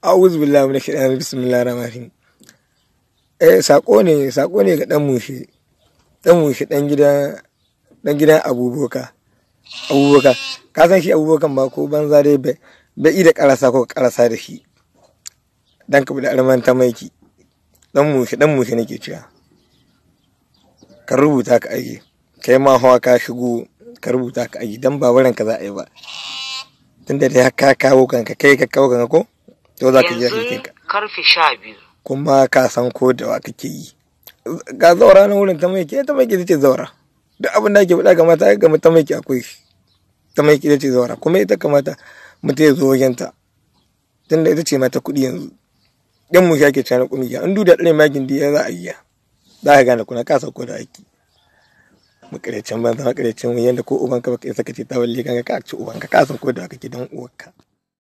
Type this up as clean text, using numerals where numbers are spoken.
a'udhu billahi minash shaitanir bismillahir rahmanir rahim. Sako ne ga dan mushe dan gidan abubakar ka san shi abubakar ba ko banza dai bai da karasa ko karasa da shi dan ka da arman ta maiki dan mushe nake cewa ka rubuta ka aje kai ma hawa ka shigo ka rubuta ka aje dan ba baran ka za a yi ba tunda dai ka kawo kanka ko to za ka je ka karfe 12 kuma ka san ko da wa kake yi ga zaura na wurin ta maiki ce zaura duk abin da ake faɗa ga mata ga ta maiki akwai ta maiki ce zaura kuma ita kamata mutum ya zo wajenta tunda ita ce mata kuɗi yanzu dan mu shake tana kungiya an duda dare magin da za a yi za ka gane kuna ka sauko da aiki makarecin banza makarecin yanda ko ubanka baka saka ce ta walle kanka ka ci ubanka ka sauko da kake dan uwarka